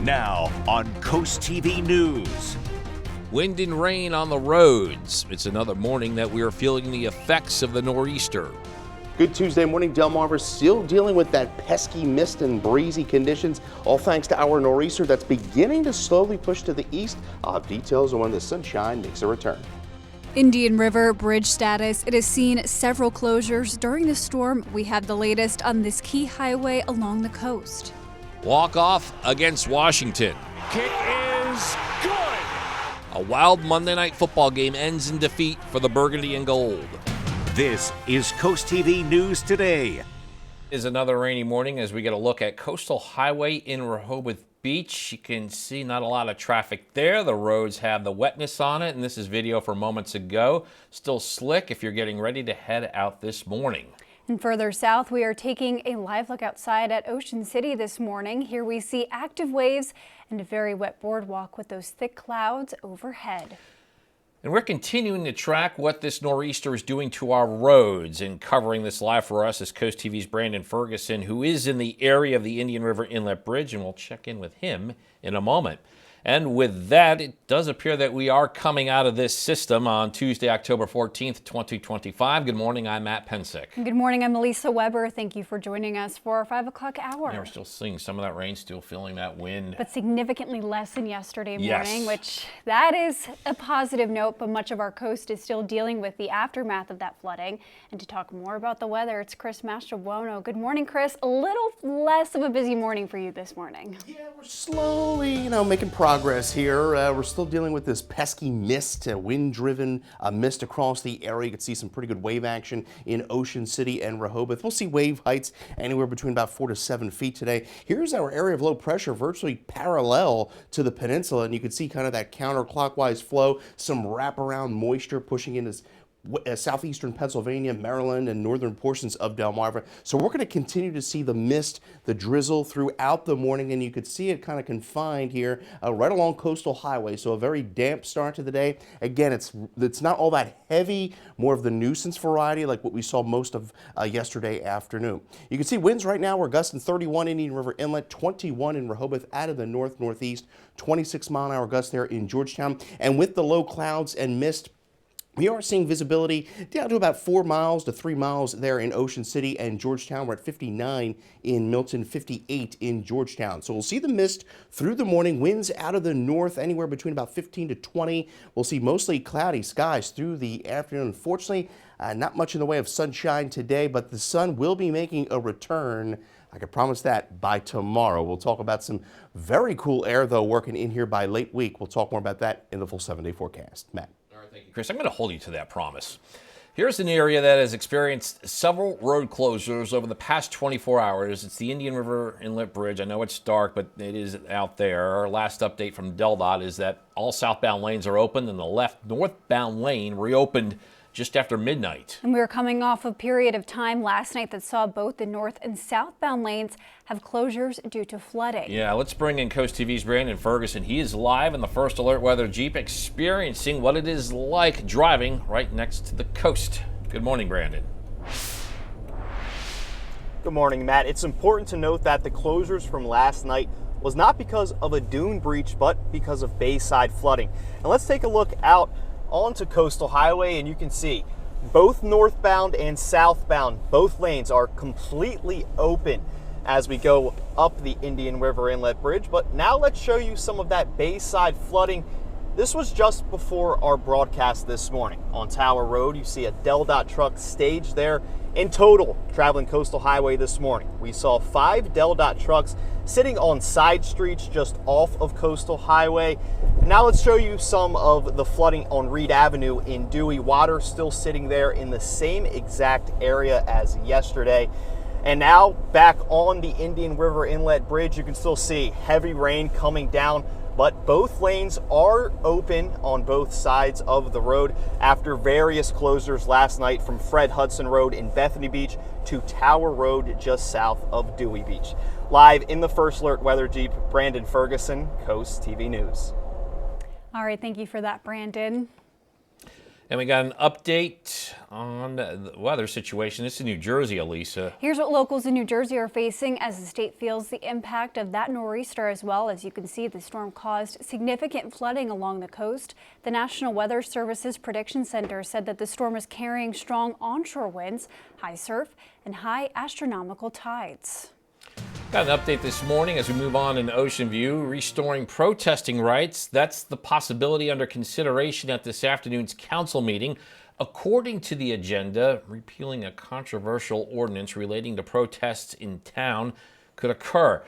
Now on Coast TV News. Wind and rain on the roads. It's another morning that we are feeling the effects of the nor'easter. Good Tuesday morning. Delmarva still dealing with that pesky mist and breezy conditions, all thanks to our nor'easter that's beginning to slowly push to the east. I'll have details on when the sunshine makes a return. Indian River bridge status. It has seen several closures during the storm. We have the latest on this key highway along the coast. Walk-off against Washington. Kick is good. A wild Monday night football game ends in defeat for the Burgundy and Gold. This is Coast TV News Today. Is another rainy morning as we get a look at Coastal Highway in Rehoboth Beach. You can see not a lot of traffic there. The roads have the wetness on it, and this is video from moments ago. Still slick if you're getting ready to head out this morning. And further south, we are taking a live look outside at Ocean City this morning. Here we see active waves and a very wet boardwalk with those thick clouds overhead. And we're continuing to track what this nor'easter is doing to our roads. And covering this live for us is Coast TV's Brandon Ferguson, who is in the area of the Indian River Inlet Bridge, and we'll check in with him in a moment. And with that, it does appear that we are coming out of this system on Tuesday, October 14th, 2025. Good morning, I'm Matt Pensick. Good morning, I'm Melissa Weber. Thank you for joining us for our 5 o'clock hour. Yeah, we're still seeing some of that rain, still feeling that wind. But significantly less than yesterday morning, Yes. which that is a positive note, but much of our coast is still dealing with the aftermath of that flooding. And to talk more about the weather, it's Chris Mastrobuono. Good morning, Chris. A little less of a busy morning for you this morning. Yeah, we're slowly, making progress here. We're still dealing with this pesky mist, wind-driven mist across the area. You can see some pretty good wave action in Ocean City and Rehoboth. We'll see wave heights anywhere between about 4 to 7 feet today. Here's our area of low pressure, virtually parallel to the peninsula, and you can see kind of that counterclockwise flow, some wraparound moisture pushing into southeastern Pennsylvania, Maryland, and northern portions of Delmarva. So we're going to continue to see the mist, the drizzle throughout the morning, and you could see it kind of confined here right along Coastal Highway. So a very damp start to the day. Again, it's not all that heavy, more of the nuisance variety like what we saw most of yesterday afternoon. You can see winds right now. We're gusting 31 Indian River Inlet, 21 in Rehoboth out of the north-northeast, 26-mile-an-hour gusts there in Georgetown. And with the low clouds and mist, we are seeing visibility down to about 4 miles to 3 miles there in Ocean City and Georgetown. We're at 59 in Milton, 58 in Georgetown. So we'll see the mist through the morning. Winds out of the north anywhere between about 15 to 20. We'll see mostly cloudy skies through the afternoon. Unfortunately, not much in the way of sunshine today, but the sun will be making a return. I can promise that by tomorrow. We'll talk about some very cool air, though, working in here by late week. We'll talk more about that in the full 7-day forecast. Matt. Thank you, Chris. I'm going to hold you to that promise. Here's an area that has experienced several road closures over the past 24 hours. It's the Indian River Inlet Bridge. I know it's dark, but it is out there. Our last update from DelDOT is that all southbound lanes are open and the left northbound lane reopened just after midnight. And we were coming off a period of time last night that saw both the north and southbound lanes have closures due to flooding. Yeah, let's bring in Coast TV's Brandon Ferguson. He is live in the First Alert Weather Jeep, experiencing what it is like driving right next to the coast. Good morning, Brandon. Good morning, Matt. It's important to note that the closures from last night was not because of a dune breach, but because of bayside flooding. And let's take a look out onto Coastal Highway, and you can see both northbound and southbound, both lanes are completely open as we go up the Indian River Inlet Bridge. But now let's show you some of that bayside flooding. This was just before our broadcast this morning. On Tower Road, you see a DelDOT truck staged there. In total, traveling Coastal Highway this morning, we saw 5 DelDOT trucks sitting on side streets just off of Coastal Highway. Now let's show you some of the flooding on Reed Avenue in Dewey. Water still sitting there in the same exact area as yesterday. And now back on the Indian River Inlet Bridge, you can still see heavy rain coming down, but both lanes are open on both sides of the road after various closures last night from Fred Hudson Road in Bethany Beach to Tower Road just south of Dewey Beach. Live in the First Alert Weather Jeep, Brandon Ferguson, Coast TV News. All right, thank you for that, Brandon. And we got an update on the weather situation. This is New Jersey, Elisa. Here's what locals in New Jersey are facing as the state feels the impact of that nor'easter as well. As you can see, the storm caused significant flooding along the coast. The National Weather Service's Prediction Center said that the storm is carrying strong onshore winds, high surf, and high astronomical tides. Got an update this morning as we move on in Ocean View. Restoring protesting rights. That's the possibility under consideration at this afternoon's council meeting. According to the agenda, repealing a controversial ordinance relating to protests in town could occur.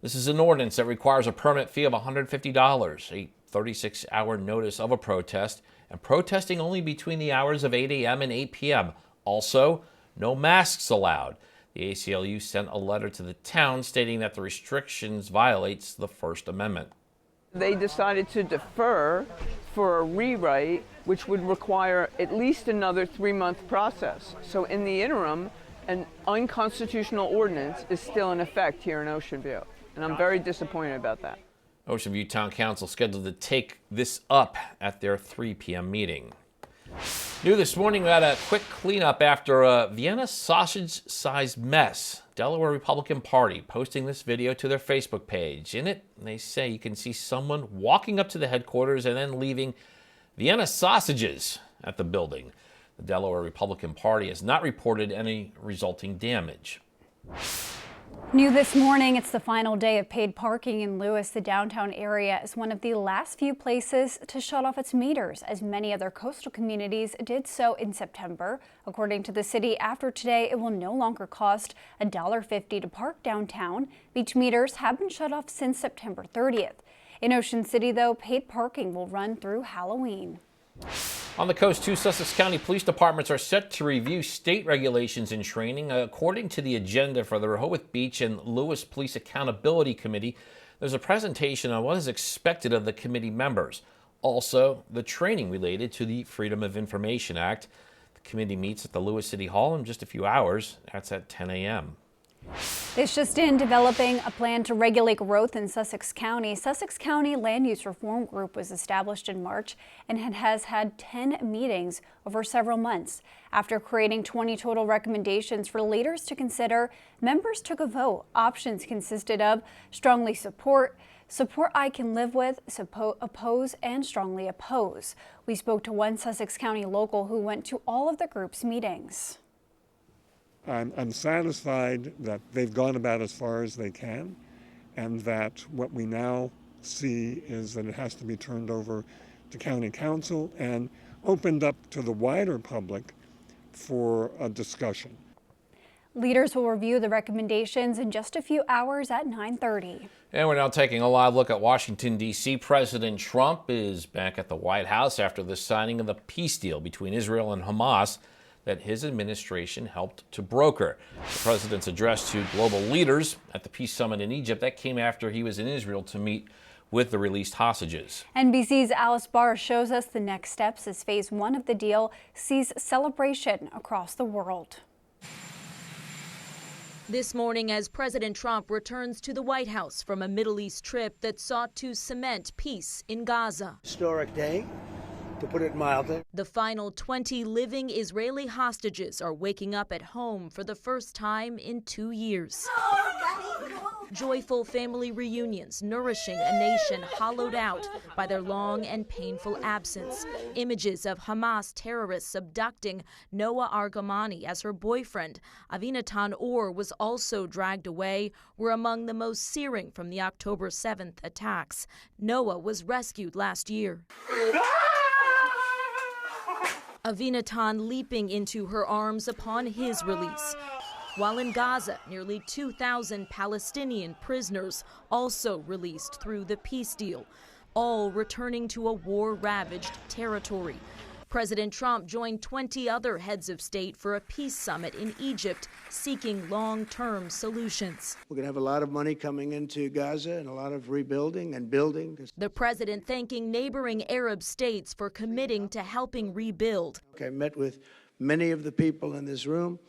This is an ordinance that requires a permit fee of $150, a 36-hour notice of a protest, and protesting only between the hours of 8 a.m. and 8 p.m. Also, no masks allowed. The ACLU sent a letter to the town stating that the restrictions violates the First Amendment. They decided to defer for a rewrite, which would require at least another 3-month process. So in the interim, an unconstitutional ordinance is still in effect here in Ocean View, and I'm very disappointed about that. Ocean View Town Council scheduled to take this up at their 3 p.m. meeting. New this morning, we had a quick cleanup after a Vienna sausage-sized mess. Delaware Republican Party posting this video to their Facebook page. In it, they say you can see someone walking up to the headquarters and then leaving Vienna sausages at the building. The Delaware Republican Party has not reported any resulting damage. New this morning, it's the final day of paid parking in Lewes. The downtown area is one of the last few places to shut off its meters, as many other coastal communities did so in September. According to the city, after today, it will no longer cost $1.50 to park downtown. Beach meters have been shut off since September 30th. In Ocean City, though, paid parking will run through Halloween. On the coast, 2 Sussex County police departments are set to review state regulations and training. According to the agenda for the Rehoboth Beach and Lewes Police Accountability Committee, there's a presentation on what is expected of the committee members. Also, the training related to the Freedom of Information Act. The committee meets at the Lewes City Hall in just a few hours. That's at 10 a.m. This just in, developing a plan to regulate growth in Sussex County. Sussex County Land Use Reform Group was established in March and has had 10 meetings over several months. After creating 20 total recommendations for leaders to consider, members took a vote. Options consisted of strongly support, support I can live with, oppose, and strongly oppose. We spoke to one Sussex County local who went to all of the group's meetings. I'm satisfied that they've gone about as far as they can, and that what we now see is that it has to be turned over to county council and opened up to the wider public for a discussion. Leaders will review the recommendations in just a few hours at 9:30. And we're now taking a live look at Washington, D.C. President Trump is back at the White House after the signing of the peace deal between Israel and Hamas that his administration helped to broker. The president's address to global leaders at the peace summit in Egypt, that came after he was in Israel to meet with the released hostages. NBC's Alice Barr shows us the next steps as phase 1 of the deal sees celebration across the world. This morning, as President Trump returns to the White House from a Middle East trip that sought to cement peace in Gaza. Historic day, to put it mildly. The final 20 living Israeli hostages are waking up at home for the first time in 2 years. Joyful family reunions nourishing a nation hollowed out by their long and painful absence. Images of Hamas terrorists abducting Noah Argamani as her boyfriend, Avinatan Or, was also dragged away, were among the most searing from the October 7th attacks. Noah was rescued last year. Avinatan leaping into her arms upon his release. While in Gaza, nearly 2,000 Palestinian prisoners also released through the peace deal, all returning to a war-ravaged territory. President Trump joined 20 other heads of state for a peace summit in Egypt, seeking long-term solutions. We're going to have a lot of money coming into Gaza and a lot of rebuilding and building. The president thanking neighboring Arab states for committing to helping rebuild. I met with many of the people in this room,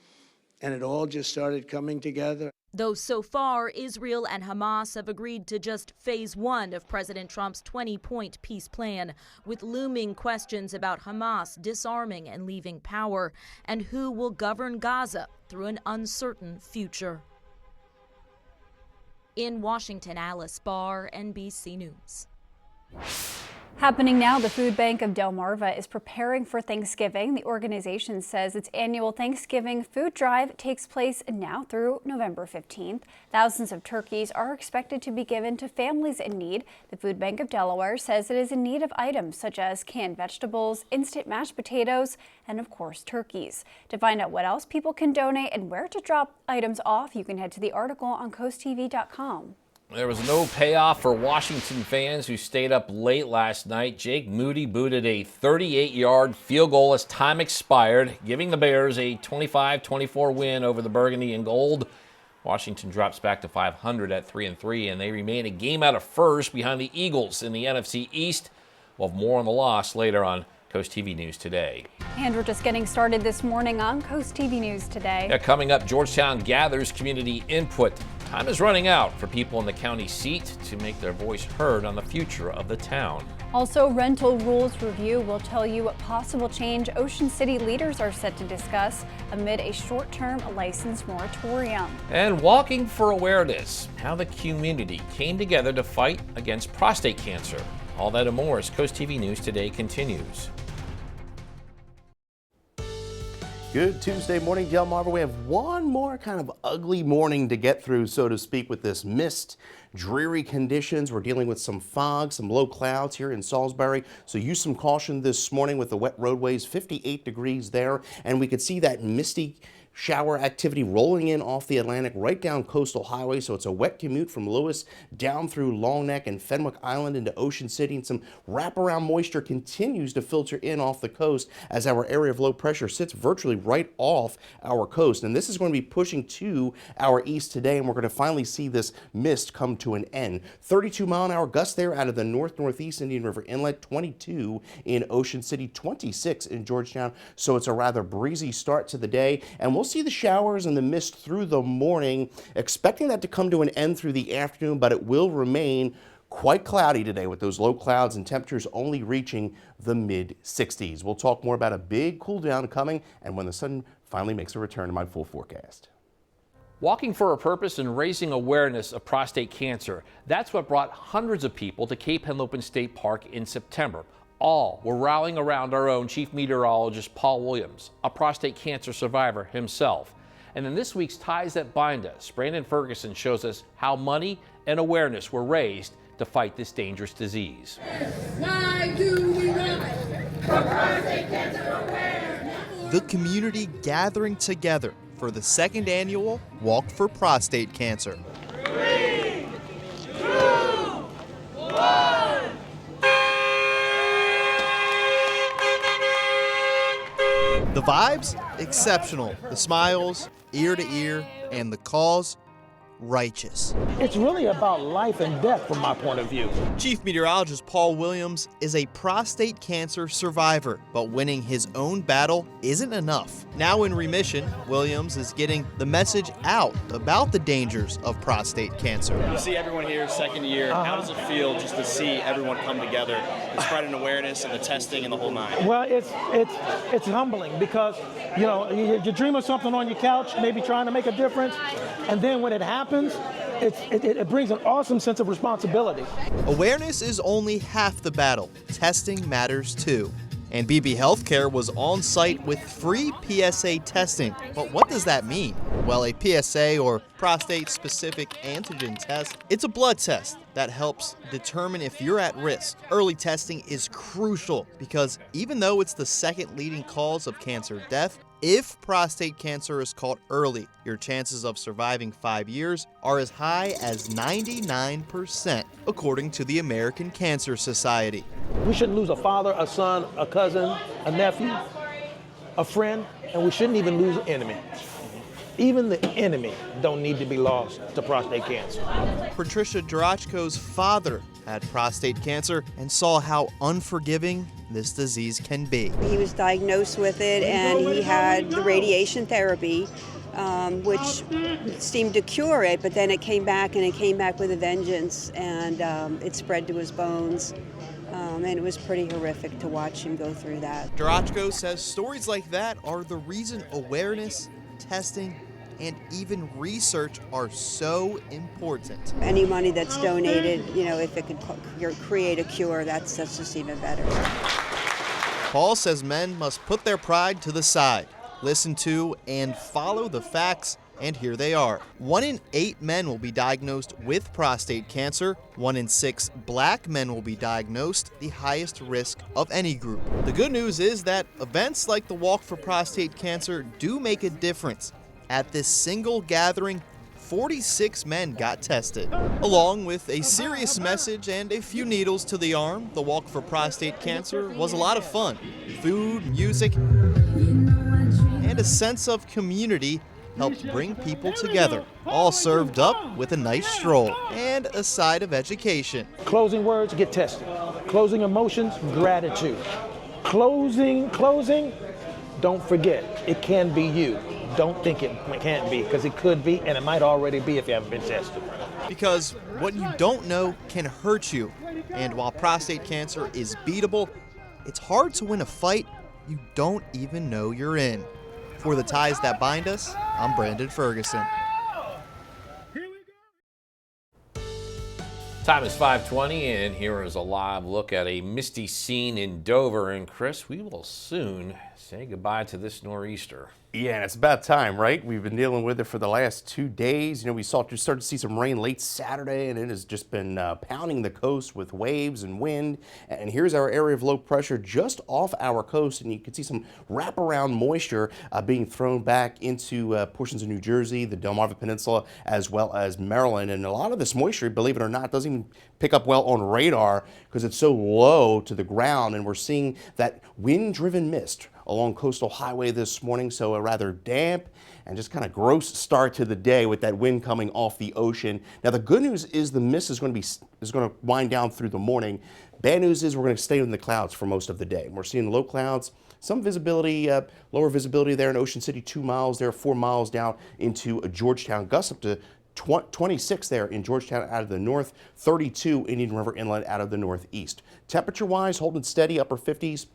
and it all just started coming together. Though so far, Israel and Hamas have agreed to just phase 1 of President Trump's 20-point peace plan, with looming questions about Hamas disarming and leaving power, and who will govern Gaza through an uncertain future. In Washington, Alice Barr, NBC News. Happening now, the food bank of Delmarva is preparing for Thanksgiving. The organization says its annual Thanksgiving food drive takes place now through November 15th. Thousands of turkeys are expected to be given to families in need. The Food Bank of Delaware says it is in need of items such as canned vegetables, instant mashed potatoes, and of course turkeys. To find out what else people can donate and where to drop items off, you can head to the article on CoastTV.com. There was no payoff for Washington fans who stayed up late last night. Jake Moody booted a 38-yard field goal as time expired, giving the Bears a 25-24 win over the Burgundy and Gold. Washington drops back to 500 at 3-3, and they remain a game out of first behind the Eagles in the NFC East. We'll have more on the loss later on Coast TV News Today. And we're just getting started this morning on Coast TV News Today. Yeah, coming up, Georgetown gathers community input. Time is running out for people in the county seat to make their voice heard on the future of the town. Also, rental rules review will tell you what possible change Ocean City leaders are set to discuss amid a short-term license moratorium. And walking for awareness, how the community came together to fight against prostate cancer. All that and more as Coast TV News Today continues. Good Tuesday morning, Delmarva. We have one more kind of ugly morning to get through, so to speak, with this mist, dreary conditions. We're dealing with some fog, some low clouds here in Salisbury, so use some caution this morning with the wet roadways. 58 degrees there, and we could see that misty shower activity rolling in off the Atlantic right down Coastal Highway, so it's a wet commute from Lewes down through Long Neck and Fenwick Island into Ocean City, and some wraparound moisture continues to filter in off the coast as our area of low pressure sits virtually right off our coast. And this is going to be pushing to our east today, and we're going to finally see this mist come to an end. 32-mile-an-hour gusts there out of the northeast Indian River Inlet, 22 in Ocean City, 26 in Georgetown, so it's a rather breezy start to the day, and we'll see the showers and the mist through the morning, expecting that to come to an end through the afternoon, but it will remain quite cloudy today with those low clouds and temperatures only reaching the mid-60s. We'll talk more about a big cool down coming and when the sun finally makes a return to my full forecast. Walking for a purpose and raising awareness of prostate cancer. That's what brought hundreds of people to Cape Henlopen State Park in September. All were rallying around our own Chief Meteorologist Paul Williams, a prostate cancer survivor himself. And in this week's Ties That Bind Us, Brandon Ferguson shows us how money and awareness were raised to fight this dangerous disease. Why do we rise for prostate cancer awareness? The community gathering together for the second annual Walk for Prostate Cancer. 3, 2, 1. The vibes, exceptional. The smiles, ear to ear, and the cause, righteous. It's really about life and death from my point of view. Chief Meteorologist Paul Williams is a prostate cancer survivor, but winning his own battle isn't enough. Now in remission, Williams is getting the message out about the dangers of prostate cancer. You see everyone here second year. How does it feel just to see everyone come together and spread an awareness and the testing and the whole nine? Well, it's humbling because, you know, you dream of something on your couch, maybe trying to make a difference, and then when it happens, it brings an awesome sense of responsibility. Awareness is only half the battle. Testing matters too. And BB Healthcare was on site with free PSA testing. But what does that mean? Well, a PSA, or prostate-specific antigen test, it's a blood test that helps determine if you're at risk. Early testing is crucial because even though it's the second leading cause of cancer death, if prostate cancer is caught early, your chances of surviving 5 years are as high as 99%, according to the American Cancer Society. We shouldn't lose a father, a son, a cousin, a nephew, a friend, and we shouldn't even lose an enemy. Even the enemy don't need to be lost to prostate cancer. Patricia Dorachko's father had prostate cancer and saw how unforgiving this disease can be. He was diagnosed with it and he had the radiation therapy which seemed to cure it, but then it came back, and it came back with a vengeance, and it spread to his bones. And it was pretty horrific to watch him go through that. Durachko says stories like that are the reason awareness, testing, and even research are so important. Any money that's donated, if it could create a cure, that's just even better. Paul says men must put their pride to the side, listen to and follow the facts, and here they are. 1 in 8 men will be diagnosed with prostate cancer. 1 in 6 black men will be diagnosed, the highest risk of any group. The good news is that events like the Walk for Prostate Cancer do make a difference. At this single gathering, 46 men got tested. Along with a serious message and a few needles to the arm, the Walk for Prostate Cancer was a lot of fun. Food, music, and a sense of community helped bring people together, all served up with a nice stroll and a side of education. Closing words, get tested. Closing emotions, gratitude. Closing, don't forget, it can be you. Don't think it can't be, because it could be, and it might already be if you haven't been tested. Because what you don't know can hurt you. And while prostate cancer is beatable, it's hard to win a fight you don't even know you're in. For the ties that bind us, I'm Brandon Ferguson. Time is 5:20, and here is a live look at a misty scene in Dover. And Chris, we will soon say goodbye to this nor'easter. Yeah, and it's about time, right? We've been dealing with it for the last 2 days. We started to see some rain late Saturday, and it has just been pounding the coast with waves and wind. And here's our area of low pressure just off our coast, and you can see some wraparound moisture being thrown back into portions of New Jersey, the Delmarva Peninsula, as well as Maryland. And a lot of this moisture, believe it or not, doesn't even pick up well on radar because it's so low to the ground, and we're seeing that wind-driven mist along Coastal Highway this morning, so a rather damp and just kind of gross start to the day with that wind coming off the ocean. Now the good news is the mist is going to wind down through the morning. Bad news is we're going to stay in the clouds for most of the day. We're seeing low clouds, some visibility, lower visibility there in Ocean City, 2 miles there, 4 miles down into Georgetown, gusts up to 26 there in Georgetown out of the north, 32 Indian River Inlet out of the northeast. Temperature-wise, holding steady, upper 50s.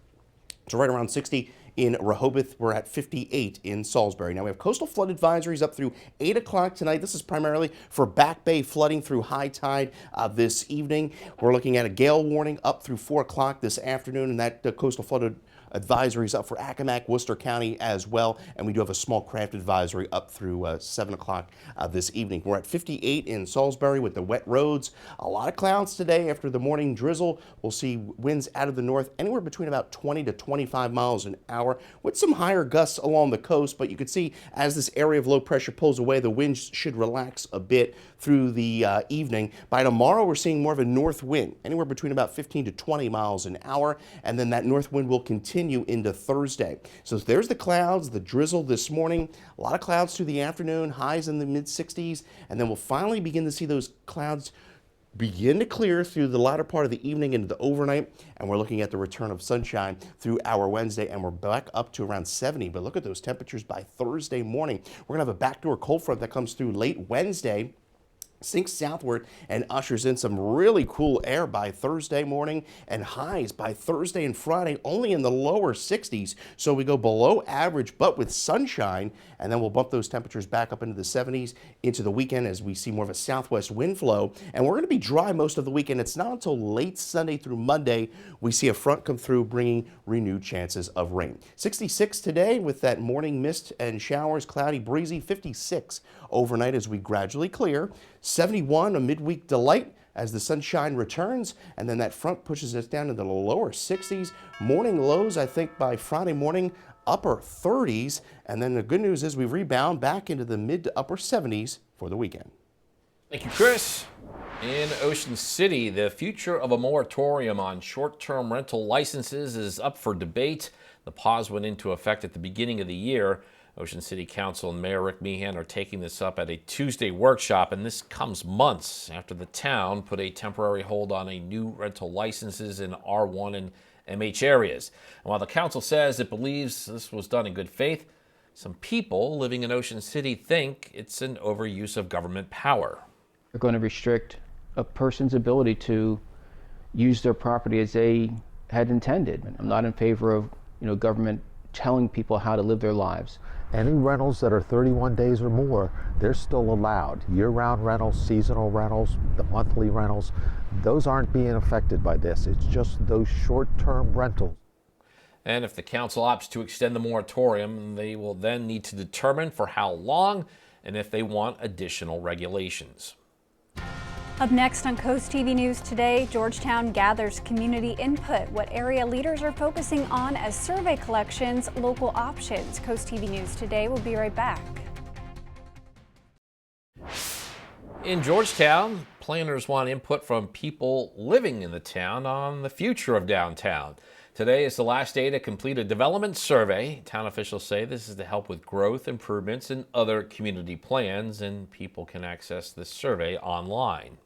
So right around 60 in Rehoboth. We're at 58 in Salisbury. Now we have coastal flood advisories up through 8 o'clock tonight. This is primarily for Back Bay flooding through high tide this evening. We're looking at a gale warning up through 4 o'clock this afternoon, and that coastal flood advisories up for Accomack, Worcester County as well, and we do have a small craft advisory up through 7 o'clock this evening. We're at 58 in Salisbury with the wet roads. A lot of clouds today after the morning drizzle. We'll see winds out of the north anywhere between about 20 to 25 miles an hour with some higher gusts along the coast, but you can see as this area of low pressure pulls away, the winds should relax a bit through the evening. By tomorrow, we're seeing more of a north wind, anywhere between about 15 to 20 miles an hour, and then that north wind will continue into Thursday. So there's the clouds, the drizzle this morning, a lot of clouds through the afternoon, highs in the mid-60s, and then we'll finally begin to see those clouds begin to clear through the latter part of the evening into the overnight, and we're looking at the return of sunshine through our Wednesday, and we're back up to around 70. But look at those temperatures by Thursday morning. We're going to have a backdoor cold front that comes through late Wednesday, sinks southward and ushers in some really cool air by Thursday morning, and highs by Thursday and Friday only in the lower 60s. So we go below average but with sunshine, and then we'll bump those temperatures back up into the 70s into the weekend as we see more of a southwest wind flow. And we're going to be dry most of the weekend. It's not until late Sunday through Monday we see a front come through bringing renewed chances of rain. 66 today with that morning mist and showers, cloudy, breezy. 56 overnight as we gradually clear. 71, a midweek delight as the sunshine returns, and then that front pushes us down into the lower 60s. Morning lows, I think, by Friday morning, upper 30s, and then the good news is we rebound back into the mid to upper 70s for the weekend. Thank you, Chris. In Ocean City, the future of a moratorium on short-term rental licenses is up for debate. The pause went into effect at the beginning of the year. Ocean City Council and Mayor Rick Meehan are taking this up at a Tuesday workshop, and this comes months after the town put a temporary hold on a new rental licenses in R1 and MH areas. And while the council says it believes this was done in good faith, Some people living in Ocean City think it's an overuse of government power. They're going to restrict a person's ability to use their property as they had intended. I'm not in favor of, government telling people how to live their lives. Any rentals that are 31 days or more, they're still allowed. Year-round rentals, seasonal rentals, the monthly rentals, those aren't being affected by this. It's just those short-term rentals. And if the council opts to extend the moratorium, they will then need to determine for how long and if they want additional regulations. Up next on Coast TV News today, Georgetown gathers community input, what area leaders are focusing on as survey collections, local options. Coast TV News today will be right back. In Georgetown, planners want input from people living in the town on the future of downtown. Today is the last day to complete a development survey. Town officials say this is to help with growth improvements and other community plans, and people can access this survey online.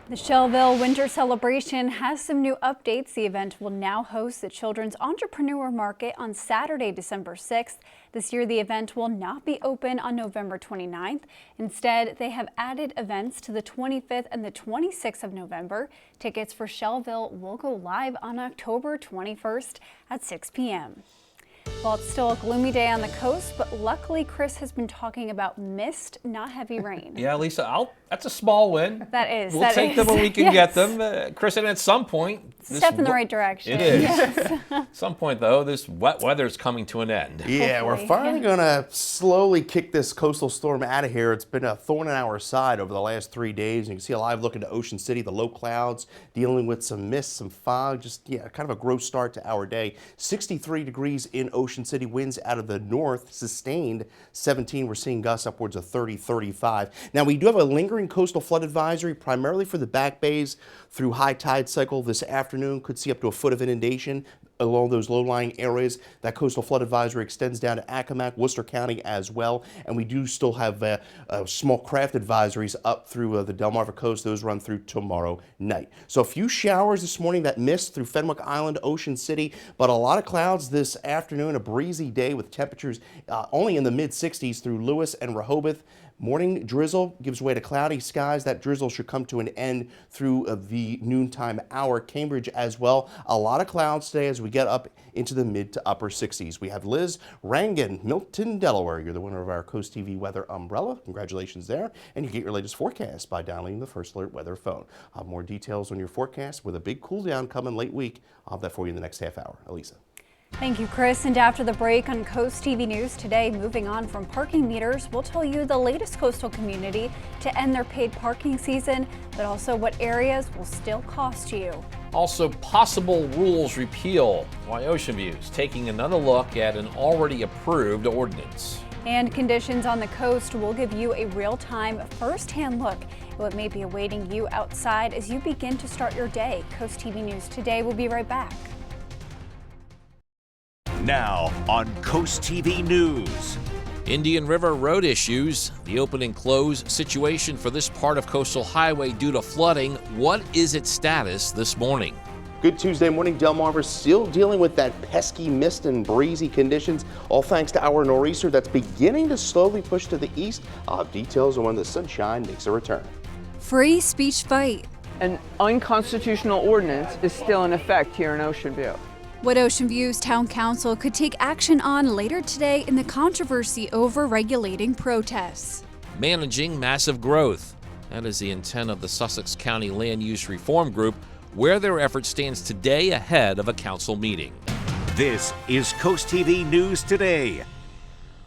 The Shelbyville Winter Celebration has some new updates. The event will now host the Children's Entrepreneur Market on Saturday, December 6th. This year, the event will not be open on November 29th. Instead, they have added events to the 25th and the 26th of November. Tickets for Shelbyville will go live on October 21st at 6 p.m. Well, it's still a gloomy day on the coast, but luckily Chris has been talking about mist, not heavy rain. Yeah, Lisa, that's a small win. That is. We'll take them when we can get them. Chris, and at some point... Step in the right direction. It is. Yes. At some point, though, this wet weather is coming to an end. Yeah, we're finally going to slowly kick this coastal storm out of here. It's been a thorn in our side over the last 3 days. You can see a live look into Ocean City, the low clouds, dealing with some mist, some fog. Just, kind of a gross start to our day. 63 degrees in Ocean City. Winds out of the north, sustained 17. We're seeing gusts upwards of 30, 35. Now, we do have a lingering coastal flood advisory, primarily for the back bays through high tide cycle this afternoon. Could see up to a foot of inundation along those low-lying areas. That coastal flood advisory extends down to Accomack, Worcester County as well. And we do still have small craft advisories up through the Delmarva coast. Those run through tomorrow night. So a few showers this morning, that mist through Fenwick Island, Ocean City, but a lot of clouds this afternoon. A breezy day with temperatures only in the mid-60s through Lewes and Rehoboth. Morning drizzle gives way to cloudy skies. That drizzle should come to an end through the noontime hour. Cambridge as well. A lot of clouds today as we get up into the mid to upper 60s. We have Liz Rangan, Milton, Delaware. You're the winner of our Coast TV weather umbrella. Congratulations there. And you get your latest forecast by downloading the First Alert weather phone. I'll have more details on your forecast with a big cool down coming late week. I'll have that for you in the next half hour. Elisa. Thank you, Chris. And after the break on Coast TV News today, moving on from parking meters, we'll tell you the latest coastal community to end their paid parking season, but also what areas will still cost you. Also, possible rules repeal. Why Ocean View's taking another look at an already approved ordinance. And conditions on the coast will give you a real-time, first-hand look at what may be awaiting you outside as you begin to start your day. Coast TV News today will be right back. Now on Coast TV News. Indian River road issues, the open and close situation for this part of Coastal Highway due to flooding. What is its status this morning? Good Tuesday morning. Delmarva still dealing with that pesky mist and breezy conditions, all thanks to our nor'easter that's beginning to slowly push to the east. I'll have details on when the sunshine makes a return. Free speech fight. An unconstitutional ordinance is still in effect here in Ocean View. What Ocean View's Town Council could take action on later today in the controversy over regulating protests. Managing massive growth. That is the intent of the Sussex County Land Use Reform Group, where their effort stands today ahead of a council meeting. This is Coast TV News Today.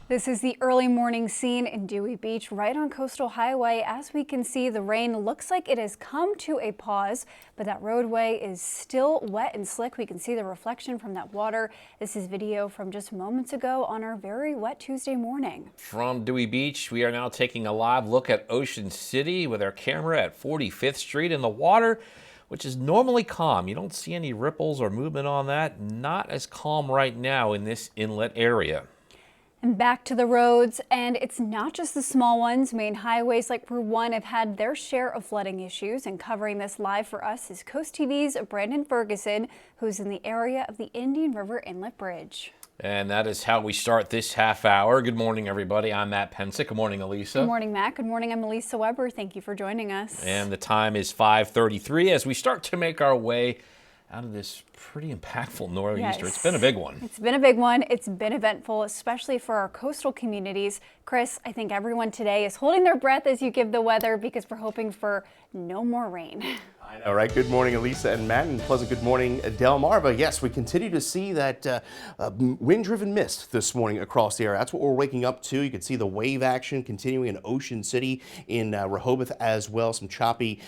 This is the early morning scene in Dewey Beach right on Coastal Highway. As we can see, the rain looks like it has come to a pause, but that roadway is still wet and slick. We can see the reflection from that water. This is video from just moments ago on our very wet Tuesday morning. From Dewey Beach, we are now taking a live look at Ocean City with our camera at 45th Street in the water, which is normally calm. You don't see any ripples or movement on that. Not as calm right now in this inlet area. And back to the roads, and it's not just the small ones. Main highways like Route 1 have had their share of flooding issues, and covering this live for us is Coast TV's Brandon Ferguson, who's in the area of the Indian River Inlet Bridge. And that is how we start this half hour. Good morning, everybody. I'm Matt Pensick. Good morning, Elisa. Good morning, Matt. Good morning, I'm Elisa Weber. Thank you for joining us. And the time is 5:33 as we start to make our way out of this pretty impactful nor'easter. Yes. It's been a big one. It's been a big one. It's been eventful, especially for our coastal communities. Chris, I think everyone today is holding their breath as you give the weather because we're hoping for no more rain. I know, right? Good morning, Elisa and Matt, and pleasant good morning, Delmarva. Yes, we continue to see that wind-driven mist this morning across the area. That's what we're waking up to. You can see the wave action continuing in Ocean City, in Rehoboth as well. Some choppy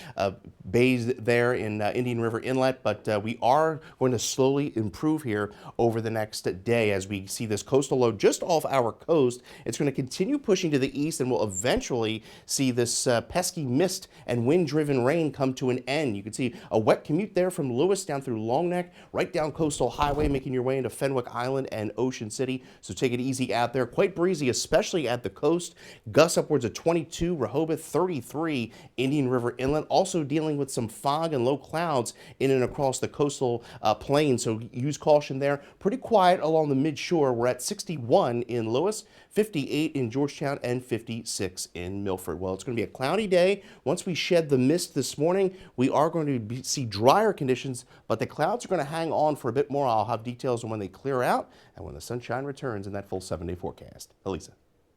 bays there in Indian River Inlet, but we are going to slowly improve here over the next day as we see this coastal low just off our coast. It's going to continue pushing to the east, and we'll eventually see this pesky mist and wind-driven rain come to an end. You can see a wet commute there from Lewes down through Long Neck, right down Coastal Highway, making your way into Fenwick Island and Ocean City. So take it easy out there. Quite breezy, especially at the coast. Gusts upwards of 22, Rehoboth 33, Indian River Inlet. Also dealing with some fog and low clouds in and across the coastal plain. So use caution there. Pretty quiet along the mid-shore. We're at 61 in Lewes, 58 in Georgetown, and 56 in Milford. Well, it's going to be a cloudy day. Once we shed the mist this morning, we are going to see drier conditions, but the clouds are going to hang on for a bit more. I'll have details on when they clear out and when the sunshine returns in that full 7-day forecast. Elisa.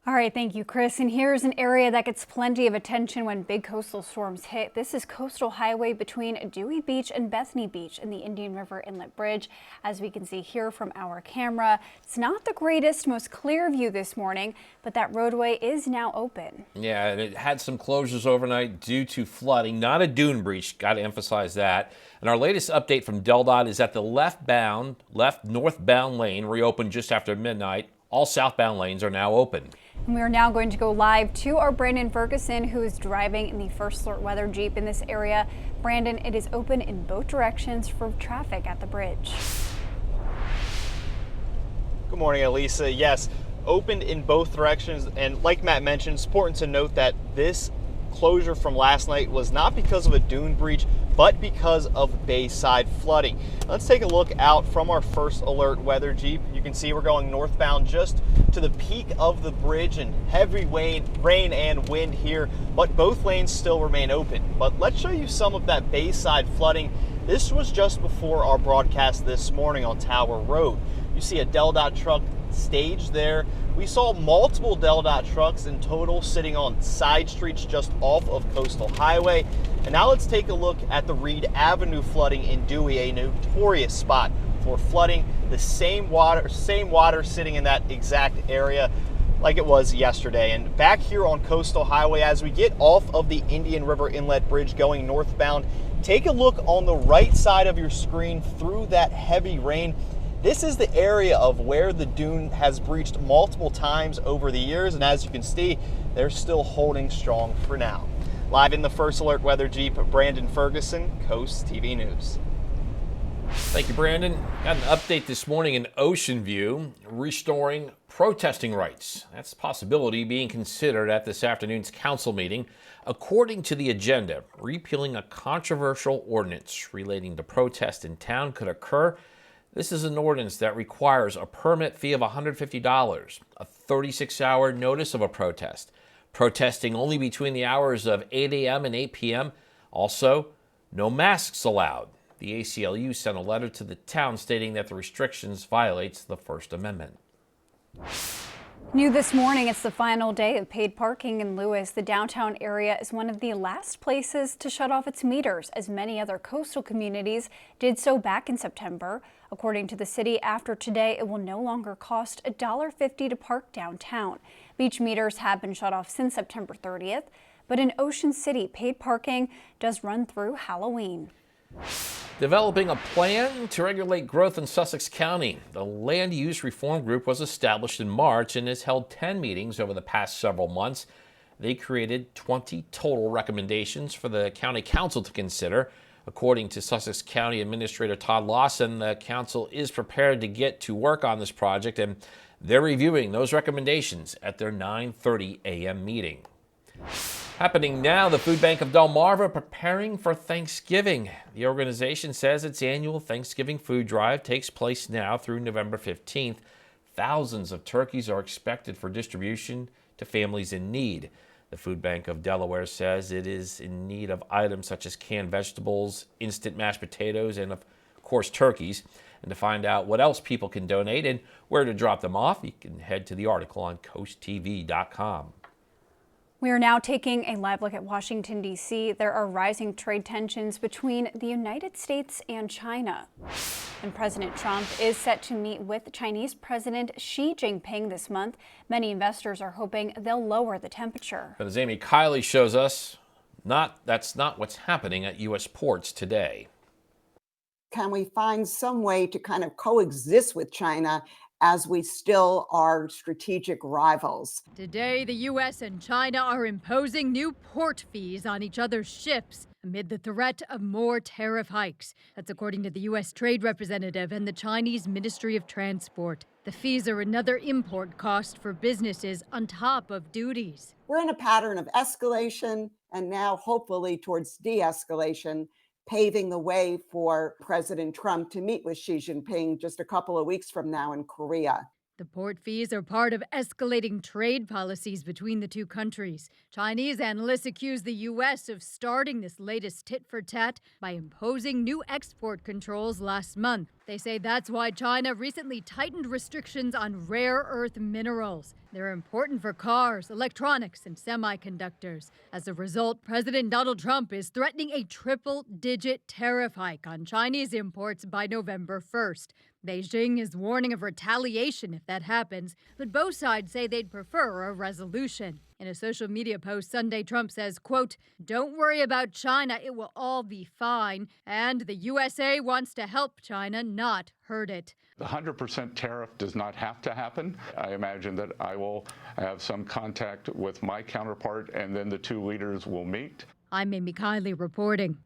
All right, thank you, Chris. And here's an area that gets plenty of attention when big coastal storms hit. This is Coastal Highway between Dewey Beach and Bethany Beach in the Indian River Inlet Bridge. As we can see here from our camera, it's not the greatest, most clear view this morning, but that roadway is now open. Yeah, and it had some closures overnight due to flooding, not a dune breach. Got to emphasize that. And our latest update from DelDOT is that the left northbound lane reopened just after midnight. All southbound lanes are now open. And we are now going to go live to our Brandon Ferguson, who is driving in the First Alert Weather Jeep in this area. Brandon, it is open in both directions for traffic at the bridge. Good morning, Elisa. Yes, opened in both directions. And like Matt mentioned, it's important to note that this closure from last night was not because of a dune breach, but because of bayside flooding. Let's take a look out from our First Alert Weather Jeep. You can see we're going northbound just to the peak of the bridge, and heavy rain and wind here, but both lanes still remain open. But let's show you some of that bayside flooding. This was just before our broadcast this morning on Tower Road. You see a DelDOT truck staged there. We saw multiple DelDOT trucks in total sitting on side streets just off of Coastal Highway. And now let's take a look at the Reed Avenue flooding in Dewey, a notorious spot for flooding. The same water sitting in that exact area like it was yesterday. And back here on Coastal Highway, as we get off of the Indian River Inlet Bridge going northbound, take a look on the right side of your screen through that heavy rain. This is the area of where the dune has breached multiple times over the years, and as you can see, they're still holding strong for now. Live in the First Alert Weather Jeep, Brandon Ferguson, CoastTV News. Thank you, Brandon. Got an update this morning in Ocean View, restoring protesting rights. That's a possibility being considered at this afternoon's council meeting. According to the agenda, repealing a controversial ordinance relating to protest in town could occur. This is an ordinance that requires a permit fee of $150, a 36-hour notice of a protest, protesting only between the hours of 8 a.m. and 8 p.m. Also, no masks allowed. The ACLU sent a letter to the town stating that the restrictions violates the First Amendment. New this morning, it's the final day of paid parking in Lewes. The downtown area is one of the last places to shut off its meters, as many other coastal communities did so back in September. According to the city, after today, it will no longer cost $1.50 to park downtown. Beach meters have been shut off since September 30th, but in Ocean City, paid parking does run through Halloween. Developing a plan to regulate growth in Sussex County. The Land Use Reform Group was established in March and has held 10 meetings over the past several months. They created 20 total recommendations for the County Council to consider. According to Sussex County Administrator Todd Lawson, the council is prepared to get to work on this project, and they're reviewing those recommendations at their 9:30 a.m. meeting. Happening now, the Food Bank of Delmarva preparing for Thanksgiving. The organization says its annual Thanksgiving food drive takes place now through November 15th. Thousands of turkeys are expected for distribution to families in need. The Food Bank of Delaware says it is in need of items such as canned vegetables, instant mashed potatoes, and of course turkeys. And to find out what else people can donate and where to drop them off, you can head to the article on CoastTV.com. We are now taking a live look at Washington, D.C. There are rising trade tensions between the United States and China. And President Trump is set to meet with Chinese President Xi Jinping this month. Many investors are hoping they'll lower the temperature. But as Amy Kiley shows us, that's not what's happening at U.S. ports today. Can we find some way to kind of coexist with China as we still are strategic rivals? Today, the U.S. and China are imposing new port fees on each other's ships amid the threat of more tariff hikes. That's according to the U.S. Trade Representative and the Chinese Ministry of Transport. The fees are another import cost for businesses on top of duties. We're in a pattern of escalation and now hopefully towards de-escalation, paving the way for President Trump to meet with Xi Jinping just a couple of weeks from now in Korea. The port fees are part of escalating trade policies between the two countries. Chinese analysts accuse the U.S. of starting this latest tit-for-tat by imposing new export controls last month. They say that's why China recently tightened restrictions on rare earth minerals. They're important for cars, electronics, and semiconductors. As a result, President Donald Trump is threatening a triple-digit tariff hike on Chinese imports by November 1st. Beijing is warning of retaliation if that happens, but both sides say they'd prefer a resolution. In a social media post Sunday, Trump says, quote, "Don't worry about China, it will all be fine. And the USA wants to help China, not hurt it." The 100% tariff does not have to happen. I imagine that I will have some contact with my counterpart and then the two leaders will meet. I'm Amy Kiley reporting.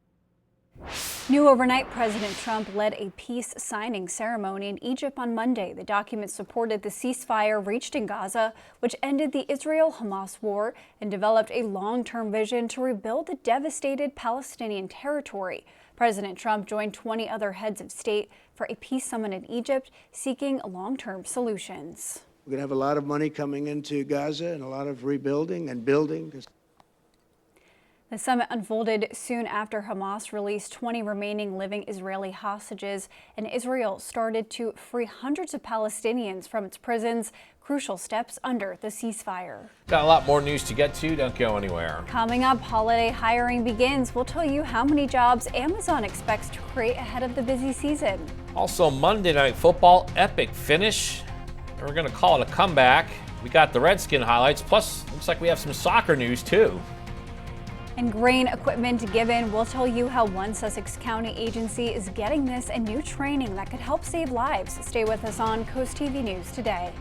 New overnight, President Trump led a peace signing ceremony in Egypt on Monday. The document supported the ceasefire reached in Gaza, which ended the Israel-Hamas war and developed a long-term vision to rebuild the devastated Palestinian territory. President Trump joined 20 other heads of state for a peace summit in Egypt, seeking long-term solutions. We're going to have a lot of money coming into Gaza and a lot of rebuilding and building. The summit unfolded soon after Hamas released 20 remaining living Israeli hostages, and Israel started to free hundreds of Palestinians from its prisons, crucial steps under the ceasefire. Got a lot more news to get to. Don't go anywhere. Coming up, holiday hiring begins. We'll tell you how many jobs Amazon expects to create ahead of the busy season. Also, Monday Night Football, epic finish. We're going to call it a comeback. We got the Redskin highlights, plus looks like we have some soccer news too. And grain equipment given, we'll tell you how one Sussex County agency is getting this and new training that could help save lives. Stay with us on Coast TV News today.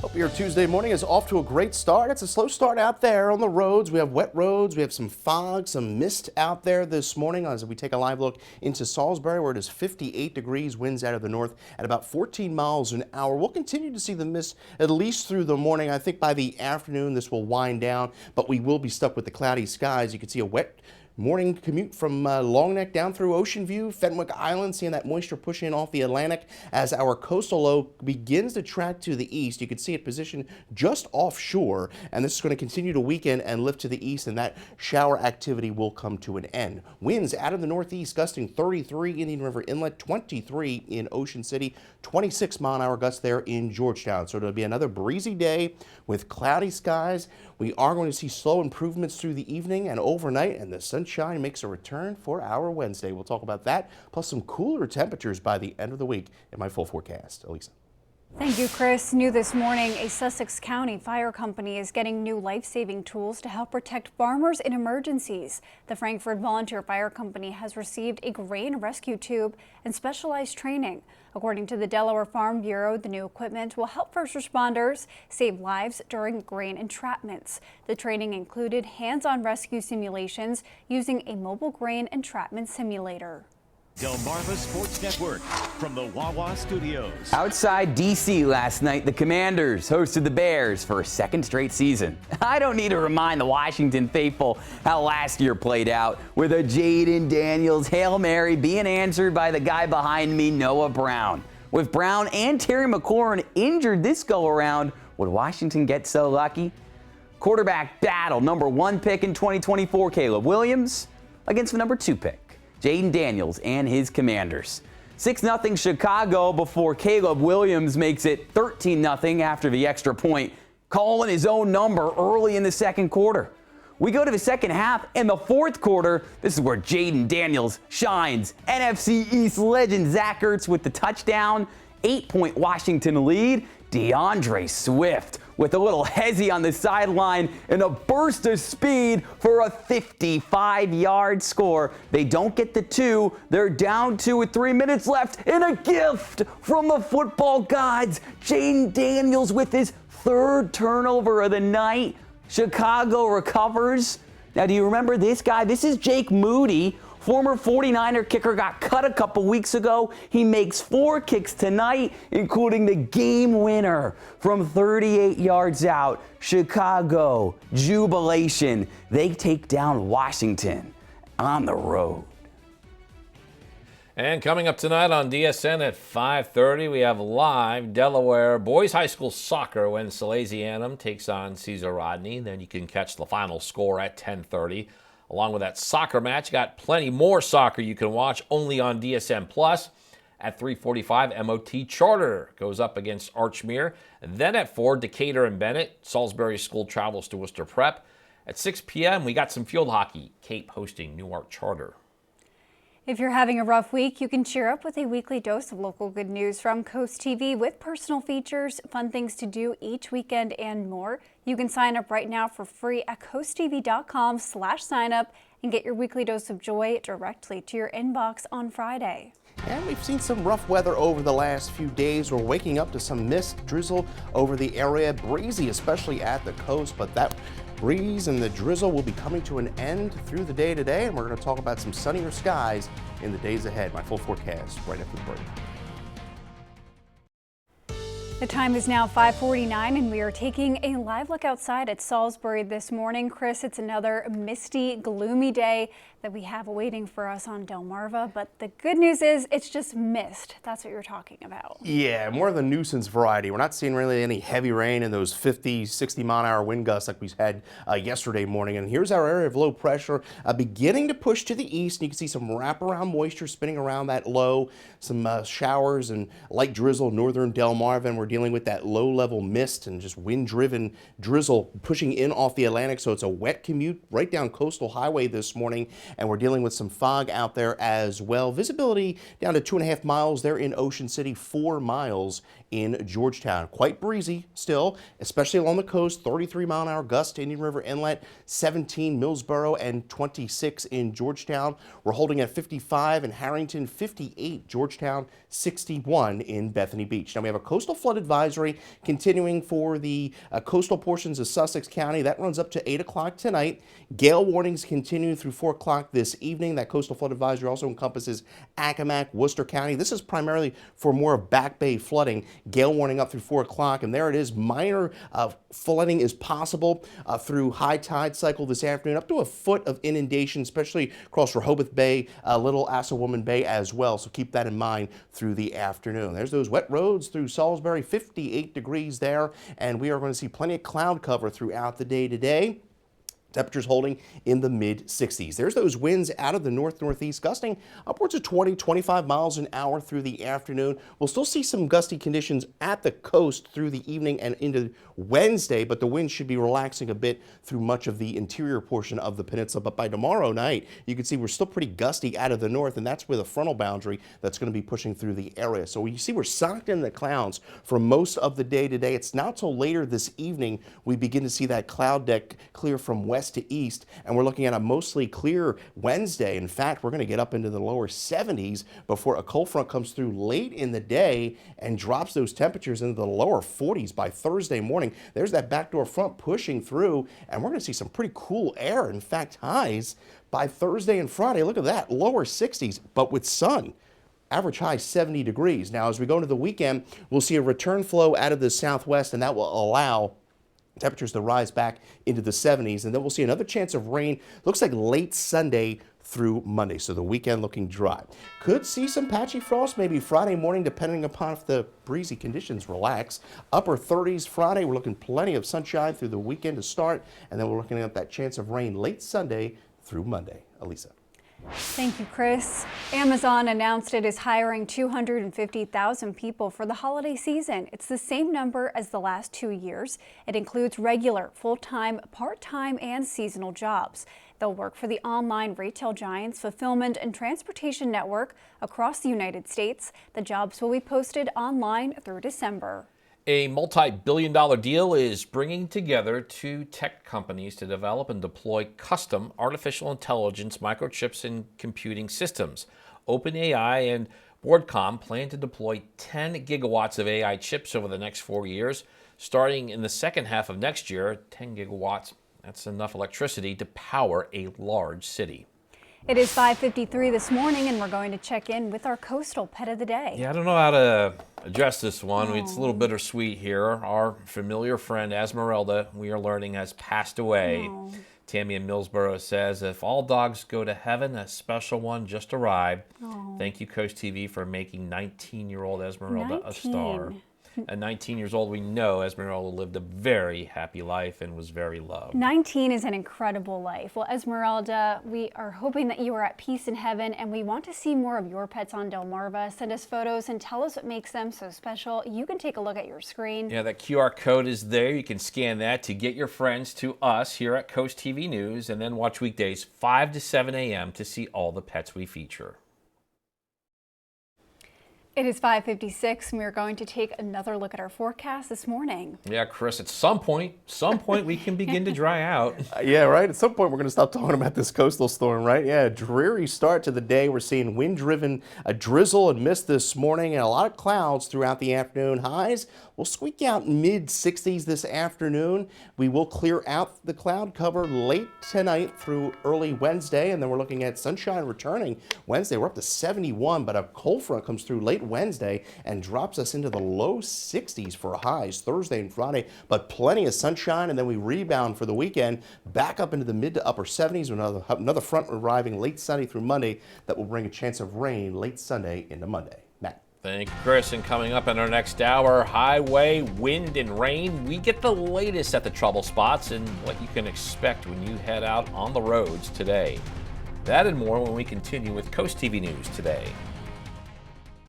Hope your Tuesday morning is off to a great start. It's a slow start out there on the roads. We have wet roads. We have some fog, some mist out there this morning as we take a live look into Salisbury, where it is 58 degrees, winds out of the north at about 14 miles an hour. We'll continue to see the mist at least through the morning. I think by the afternoon this will wind down, but we will be stuck with the cloudy skies. You can see a wet morning commute from Long Neck down through Ocean View, Fenwick Island, seeing that moisture pushing in off the Atlantic as our coastal low begins to track to the east. You can see it positioned just offshore, and this is going to continue to weaken and lift to the east, and that shower activity will come to an end. Winds out of the northeast gusting 33 Indian River Inlet, 23 in Ocean City, 26-mile-an-hour gusts there in Georgetown. So it'll be another breezy day with cloudy skies. We are going to see slow improvements through the evening and overnight, and the sunshine makes a return for our Wednesday. We'll talk about that, plus some cooler temperatures by the end of the week in my full forecast. Elisa. Thank you, Chris. New this morning, a Sussex County fire company is getting new life-saving tools to help protect farmers in emergencies. The Frankfort Volunteer Fire Company has received a grain rescue tube and specialized training. According to the Delaware Farm Bureau, the new equipment will help first responders save lives during grain entrapments. The training included hands-on rescue simulations using a mobile grain entrapment simulator. Delmarva Sports Network from the Wawa Studios. Outside D.C. last night, the Commanders hosted the Bears for a second straight season. I don't need to remind the Washington faithful how last year played out, with a Jaden Daniels Hail Mary being answered by the guy behind me, Noah Brown. With Brown and Terry McLaurin injured this go-around, would Washington get so lucky? Quarterback battle, number 1 pick in 2024, Caleb Williams, against the number 2 pick, Jaden Daniels and his Commanders. 6-0 Chicago before Caleb Williams makes it 13-0 after the extra point, calling his own number early in the second quarter. We go to the second half and the fourth quarter. This is where Jaden Daniels shines. NFC East legend Zach Ertz with the touchdown. 8-point Washington lead. DeAndre Swift with a little hezzy on the sideline and a burst of speed for a 55-yard score. They don't get the 2. They're down 2 with 3 minutes left, and a gift from the football gods. Jaden Daniels with his 3rd turnover of the night. Chicago recovers. Now, do you remember this guy? This is Jake Moody. Former 49er kicker, got cut a couple weeks ago. He makes 4 kicks tonight, including the game winner from 38 yards out. Chicago, jubilation. They take down Washington on the road. And coming up tonight on DSN at 5:30, we have live Delaware boys high school soccer when Salesianum takes on Cesar Rodney. Then you can catch the final score at 10:30. Along with that soccer match, got plenty more soccer you can watch only on DSN Plus. At 3:45, MOT Charter goes up against Archmere. And then at 4, Decatur and Bennett. Salisbury School travels to Worcester Prep. At 6 p.m., we got some field hockey. Cape hosting Newark Charter. If you're having a rough week, you can cheer up with a weekly dose of local good news from Coast TV with personal features, fun things to do each weekend, and more. You can sign up right now for free at coasttv.com/signup and get your weekly dose of joy directly to your inbox on Friday. And we've seen some rough weather over the last few days. We're waking up to some mist, drizzle over the area, breezy, especially at the coast, but that breeze and the drizzle will be coming to an end through the day today, and we're going to talk about some sunnier skies in the days ahead. My full forecast right after the break. The time is now 5:49 and we are taking a live look outside at Salisbury this morning. Chris, it's another misty, gloomy day that we have waiting for us on Delmarva, but the good news is it's just mist. That's what you're talking about. Yeah, more of the nuisance variety. We're not seeing really any heavy rain and those 50, 60 mile an hour wind gusts like we had yesterday morning. And here's our area of low pressure beginning to push to the east. And you can see some wraparound moisture spinning around that low, some showers and light drizzle northern Delmarva. And we're dealing with that low level mist and just wind driven drizzle pushing in off the Atlantic. So it's a wet commute right down Coastal Highway this morning. And we're dealing with some fog out there as well. Visibility down to 2.5 miles there in Ocean City, 4 miles in Georgetown. Quite breezy still, especially along the coast. 33 mile an hour gust to Indian River Inlet, 17 Millsboro, and 26 in Georgetown. We're holding at 55 in Harrington, 58 Georgetown, 61 in Bethany Beach. Now we have a coastal flood advisory continuing for the coastal portions of Sussex County. That runs up to 8 o'clock tonight. Gale warnings continue through 4 o'clock this evening. That coastal flood advisory also encompasses Accomack, Worcester County. This is primarily for more of Back Bay flooding. Gale warning up through 4 o'clock, and there it is. Minor flooding is possible through high tide cycle this afternoon, up to a foot of inundation, especially across Rehoboth Bay, Little Assawoman Bay as well. So keep that in mind through the afternoon. There's those wet roads through Salisbury, 58 degrees there, and we are going to see plenty of cloud cover throughout the day today. Temperatures holding in the mid-60s. There's those winds out of the north-northeast gusting upwards of 20, 25 miles an hour through the afternoon. We'll still see some gusty conditions at the coast through the evening and into Wednesday, but the wind should be relaxing a bit through much of the interior portion of the peninsula. But by tomorrow night, you can see we're still pretty gusty out of the north, and that's with a frontal boundary that's going to be pushing through the area. So you see we're socked in the clouds for most of the day today. It's not till later this evening we begin to see that cloud deck clear from west west to east, and we're looking at a mostly clear Wednesday. In fact, we're going to get up into the lower 70s before a cold front comes through late in the day and drops those temperatures into the lower 40s by Thursday morning. There's that backdoor front pushing through, and we're going to see some pretty cool air. In fact, highs by Thursday and Friday. Look at that, lower 60s, but with sun. Average high 70 degrees. Now, as we go into the weekend, we'll see a return flow out of the southwest, and that will allow temperatures to rise back into the 70s. And then we'll see another chance of rain. Looks like late Sunday through Monday. So the weekend looking dry. Could see some patchy frost maybe Friday morning, depending upon if the breezy conditions relax. Upper 30s Friday. We're looking plenty of sunshine through the weekend to start. And then we're looking at that chance of rain late Sunday through Monday. Elisa. Thank you, Chris. Amazon announced it is hiring 250,000 people for the holiday season. It's the same number as the last 2 years. It includes regular, full-time, part-time, and seasonal jobs. They'll work for the online retail giant's fulfillment and transportation network across the United States. The jobs will be posted online through December. A multi-billion-dollar deal is bringing together two tech companies to develop and deploy custom artificial intelligence microchips and computing systems. OpenAI and Broadcom plan to deploy 10 gigawatts of AI chips over the next 4 years. Starting in the second half of next year, 10 gigawatts, that's enough electricity to power a large city. It is 5:53 this morning, and we're going to check in with our coastal pet of the day. Yeah, I don't know how to address this one. It's a little bittersweet here. Our familiar friend Esmeralda, we are learning, has passed away. Tammy in Millsboro says, if all dogs go to heaven, a special one just arrived. Thank you, Coast TV, for making 19-year-old Esmeralda a star. At 19 years old, we know Esmeralda lived a very happy life and was very loved. 19 is an incredible life. Well, Esmeralda, we are hoping that you are at peace in heaven, and we want to see more of your pets on Delmarva. Send us photos and tell us what makes them so special. You can take a look at your screen. Yeah, that QR code is there. You can scan that to get your friends to us here at Coast TV News, and then watch weekdays 5 to 7 a.m. to see all the pets we feature. It is 5:56, and we're going to take another look at our forecast this morning. Yeah, Chris, at some point we can begin to dry out. Yeah, right. At some point, we're going to stop talking about this coastal storm, right? Yeah, dreary start to the day. We're seeing wind-driven drizzle and mist this morning, and a lot of clouds throughout the afternoon. Highs will squeak out mid-60s this afternoon. We will clear out the cloud cover late tonight through early Wednesday, and then we're looking at sunshine returning Wednesday. We're up to 71, but a cold front comes through late Wednesday and drops us into the low 60s for highs Thursday and Friday, but plenty of sunshine, and then we rebound for the weekend back up into the mid to upper 70s with another front arriving late Sunday through Monday that will bring a chance of rain late Sunday into Monday. Matt. Thank you, Chris. And coming up in our next hour, highway, wind, and rain, we get the latest at the trouble spots and what you can expect when you head out on the roads today. That and more when we continue with Coast TV News today.